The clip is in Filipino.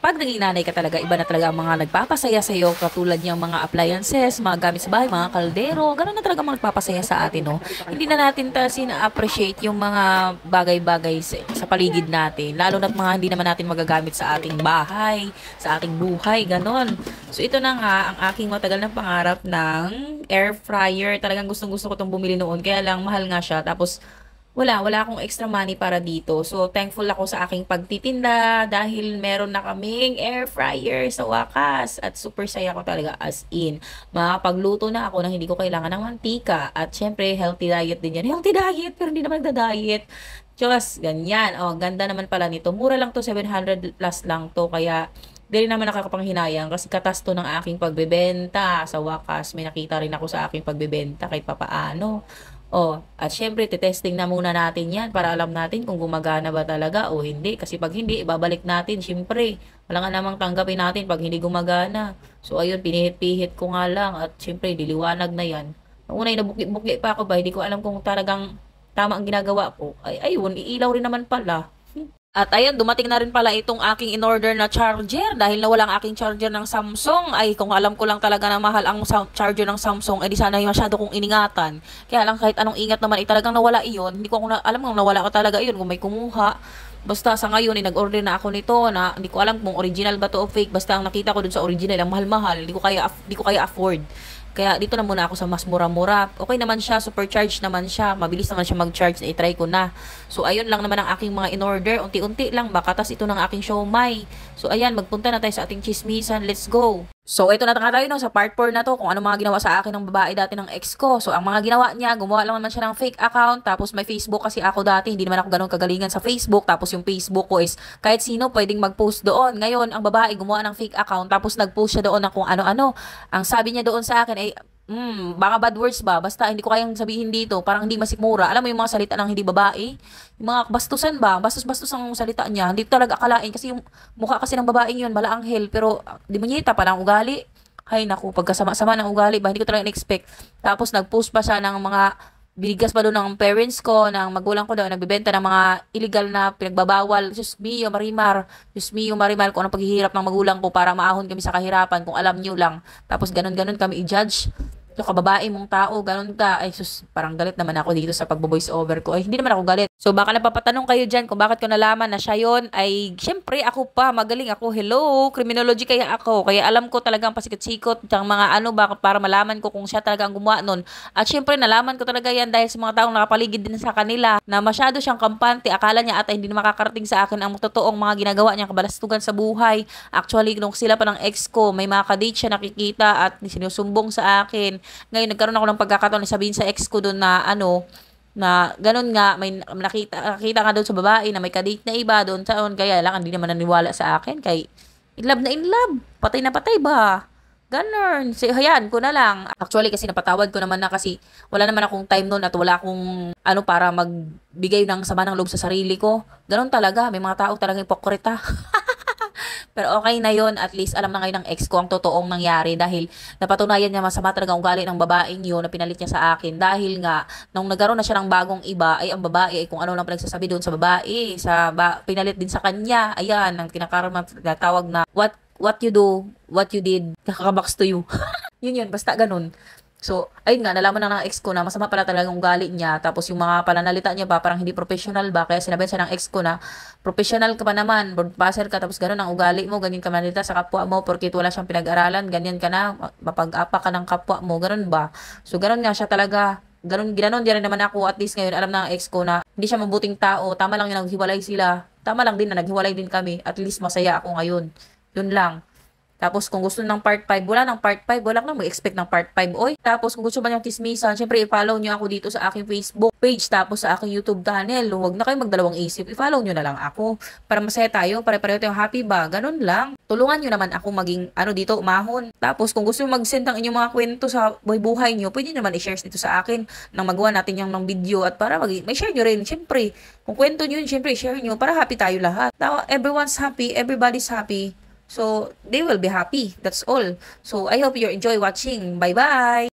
pag naging nanay ka talaga, iba na talaga ang mga nagpapasaya sa iyo, katulad niyang mga appliances, mga gamit sa bahay, mga kaldero, ganun na talaga mga nagpapasaya sa atin, no? Hindi na natin kasi na-appreciate yung mga bagay-bagay sa paligid natin, lalo na't mga hindi naman natin magagamit sa ating bahay, sa ating buhay, ganun. So, ito na nga, ang aking matagal na pangarap ng air fryer. Talagang gustong-gusto ko itong bumili noon, kaya lang mahal nga siya, tapos wala akong extra money para dito. So, thankful ako sa aking pagtitinda dahil meron na kaming air fryer sa wakas. At super saya ko talaga as in. Makapagluto na ako nang hindi ko kailangan ng mantika. At syempre, healthy diet din yan. Healthy diet, pero hindi naman nagda-diet. Diyos, ganyan. Oh, ganda naman pala nito. Mura lang to, 700 plus lang to. Kaya, di rin naman nakakapanghinayang kasi katas to ng aking pagbebenta. Sa wakas, may nakita rin ako sa aking pagbebenta kahit papaano. Oh, at syempre, testing na muna natin yan para alam natin kung gumagana ba talaga o hindi. Kasi pag hindi, ibabalik natin, syempre. Wala nga namang tanggapin natin pag hindi gumagana. So, ayun, pinihit-pihit ko nga lang at syempre, diliwanag na yan. Nung una, nabukli-bukli pa ako ba, hindi ko alam kung talagang tama ang ginagawa ko. Ay, ayun, iilaw rin naman pala. At ayan, dumating na rin pala itong aking in-order na charger dahil nawala ang aking charger ng Samsung. Ay, kung alam ko lang talaga na mahal ang charger ng Samsung, di sana masyado kong iningatan. Kaya lang kahit anong ingat naman, talagang nawala iyon. Hindi ko alam kung nawala ko talaga iyon, kung may kumuha. Basta sa ngayon, nag-order na ako nito na hindi ko alam kung original ba to o fake. Basta ang nakita ko dun sa original, ang mahal-mahal. Hindi ko kaya afford. Kaya dito na muna ako sa mas mura-mura. Okay naman siya, supercharged naman siya. Mabilis naman siya mag-charge, na i-try ko na. So ayun lang naman ang aking mga in-order. Unti-unti lang, baka tas ito ng aking siomai. So ayan, magpunta na tayo sa ating chismisan. Let's go! So ito na tayo no, sa part 4 na to kung ano mga ginawa sa akin ng babae dati ng ex ko. So ang mga ginawa niya, gumawa lang naman siya ng fake account. Tapos may Facebook kasi ako dati, hindi naman ako ganun kagalingan sa Facebook. Tapos yung Facebook ko is kahit sino pwedeng mag-post doon. Ngayon, ang babae gumawa ng fake account. Tapos nag-post siya doon ng kung ano-ano. Ang sabi niya doon sa akin ay baka bad words ba? Basta hindi ko kayang sabihin dito. Parang hindi masikmura. Alam mo yung mga salita ng hindi babae? Yung mga bastusan ba? Bastos-bastos ang salita niya. Hindi ko talaga akalain. Kasi yung mukha kasi ng babaeng yun, mala anghel. Pero di mo nyita pa ng ugali. Hay naku, pagkasama-sama ng ugali ba? Hindi ko talaga in-expect. Tapos nag-post pa siya ng mga binigas pa doon ng parents ko, ng magulang ko daw, nagbebenta ng mga illegal na pinagbabawal. Diyos mio, Marimar. Diyos mio, Marimar, kung anong paghihirap ng magulang ko para maahon kami sa kahirapan, kung alam niyo lang. Tapos ganun-ganun kami i-judge. So, kababae mong tao, ganun ka. Ay, sus, parang galit naman ako dito sa pagbo-voice over ko. Ay, hindi naman ako galit. So, baka napapatanong kayo dyan kung bakit ko nalaman na siya yon. Ay, syempre, ako pa, magaling ako. Hello, criminology kaya ako. Kaya alam ko talagang pasikot-sikot, tsang mga ano, baka para malaman ko kung siya talaga ang gumawa nun. At syempre, nalaman ko talaga yan dahil sa mga taong nakapaligid din sa kanila na masyado siyang kampante. Akala niya ata hindi na makakarating sa akin ang totoong mga ginagawa niya, kabalastugan sa buhay. Actually, nung sila pa ng ex ko, may mga kadate siya nakikita at sinusumbong sa akin. Ngayon, nagkaroon ako ng pagkakataon na sabihin sa ex ko doon na na ganun nga, may nakita nga doon sa babae na may kadate na iba doon taon, kaya lang hindi naman naniwala sa akin, kay in love na in love, patay na patay ba? Ganun, hayaan ko na lang. Actually, kasi napatawad ko naman na kasi wala naman akong time noon at wala akong para magbigay ng sama ng loob sa sarili ko. Ganun talaga, may mga tao talagang hipokrita. Pero okay na yon, at least alam na ngayon ng ex ko ang totoong nangyari dahil napatunayan niya masama talaga ang ugali ng babaeng yun na pinalit niya sa akin dahil nga nung nagkaroon na siya ng bagong iba ay ang babae ay kung ano lang pinagsasabi doon sa babae, pinalit din sa kanya. Ayan, ang tawag na what you do, what you did, kakabaks to you. Yun, basta ganun. So, ayun nga, nalaman na ng ex ko na masama pala talaga yung ugali niya. Tapos yung mga pananalita niya ba, parang hindi professional ba? Kaya sinabi siya ng ex ko na, professional ka pa naman, board passer ka, tapos gano'n ang ugali mo, ganyan ka manalita sa kapwa mo, porque wala siyang pinag-aralan, ganyan ka na, mapag-apa ka ng kapwa mo, gano'n ba? So, gano'n nga siya talaga. Gano'n din naman ako, at least ngayon, alam na ng ex ko na, hindi siya mabuting tao, tama lang yung naghiwalay sila. Tama lang din na naghiwalay din kami, at least masaya ako ngayon. Yun lang. Tapos, kung gusto ng part 5, wala ng part 5. Wala nang mag-expect ng part 5. Oy, tapos, kung gusto ba niyang tismisan, syempre, i-follow niyo ako dito sa aking Facebook page, tapos sa aking YouTube channel. Huwag na kayo magdalawang isip. I-follow niyo na lang ako. Para masaya tayo, pare-pareho tayong happy ba? Ganun lang. Tulungan niyo naman ako maging, dito, umahon. Tapos, kung gusto niyo mag-send ang inyong mga kwento sa buhay niyo, pwede naman i-share dito sa akin nang magawa natin yung ng video at para may share niyo rin. Syempre, kung kwento niyo yun, syempre, share niyo para happy tayo lahat. Now, everyone's happy, everybody's happy. So, they will be happy. That's all. So, I hope you enjoy watching. Bye-bye!